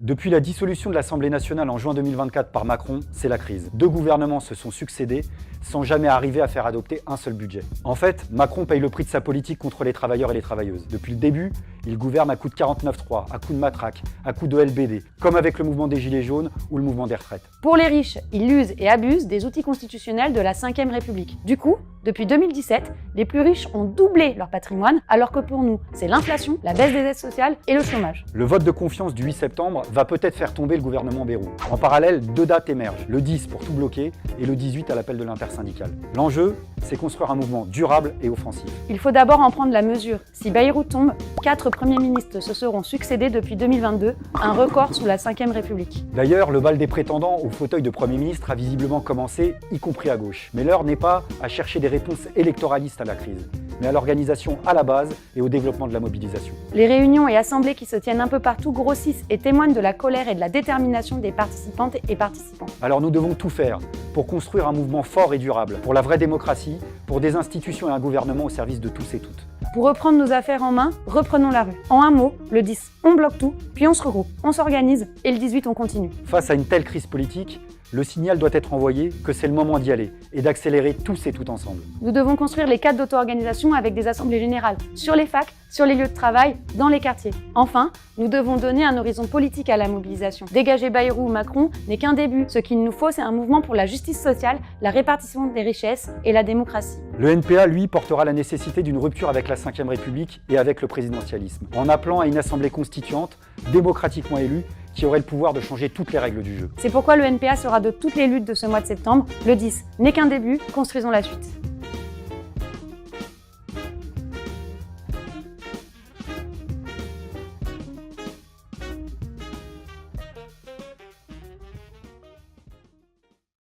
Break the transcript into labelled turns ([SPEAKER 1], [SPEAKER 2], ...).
[SPEAKER 1] Depuis la dissolution de l'Assemblée nationale en juin 2024 par Macron, c'est la crise. Deux gouvernements se sont succédés sans jamais arriver à faire adopter un seul budget. En fait, Macron paye le prix de sa politique contre les travailleurs et les travailleuses. Depuis le début, il gouverne à coup de 49.3, à coup de matraque, à coup de LBD, comme avec le mouvement des Gilets jaunes ou le mouvement des retraites.
[SPEAKER 2] Pour les riches, il use et abuse des outils constitutionnels de la Ve République. Du coup, depuis 2017, les plus riches ont doublé leur patrimoine, alors que pour nous, c'est l'inflation, la baisse des aides sociales et le chômage.
[SPEAKER 1] Le vote de confiance du 8 septembre va peut-être faire tomber le gouvernement Bayrou. En parallèle, deux dates émergent, le 10 pour tout bloquer et le 18 à l'appel de l'intersyndicale. L'enjeu, c'est construire un mouvement durable et offensif.
[SPEAKER 2] Il faut d'abord en prendre la mesure. Si Bayrou tombe, 4 premiers ministres se seront succédés depuis 2022, un record sous la Ve République.
[SPEAKER 1] D'ailleurs, le bal des prétendants au fauteuil de Premier ministre a visiblement commencé, y compris à gauche. Mais l'heure n'est pas à chercher des réponses électoralistes à la crise, mais à l'organisation à la base et au développement de la mobilisation.
[SPEAKER 2] Les réunions et assemblées qui se tiennent un peu partout grossissent et témoignent de la colère et de la détermination des participantes et participants.
[SPEAKER 1] Alors nous devons tout faire pour construire un mouvement fort et durable, pour la vraie démocratie, pour des institutions et un gouvernement au service de tous et toutes.
[SPEAKER 2] Pour reprendre nos affaires en main, reprenons la rue. En un mot, le 10, on bloque tout, puis on se regroupe, on s'organise, et le 18, on continue.
[SPEAKER 1] Face à une telle crise politique, le signal doit être envoyé que c'est le moment d'y aller et d'accélérer tous et tout ensemble.
[SPEAKER 2] Nous devons construire les cadres d'auto-organisation avec des assemblées générales, sur les facs, sur les lieux de travail, dans les quartiers. Enfin, nous devons donner un horizon politique à la mobilisation. Dégager Bayrou ou Macron n'est qu'un début. Ce qu'il nous faut, c'est un mouvement pour la justice sociale, la répartition des richesses et la démocratie.
[SPEAKER 1] Le NPA, lui, portera la nécessité d'une rupture avec la Ve République et avec le présidentialisme, en appelant à une assemblée constituante, démocratiquement élue, qui aurait le pouvoir de changer toutes les règles du jeu.
[SPEAKER 2] C'est pourquoi le NPA sera de toutes les luttes de ce mois de septembre. Le 10 n'est qu'un début, construisons la suite.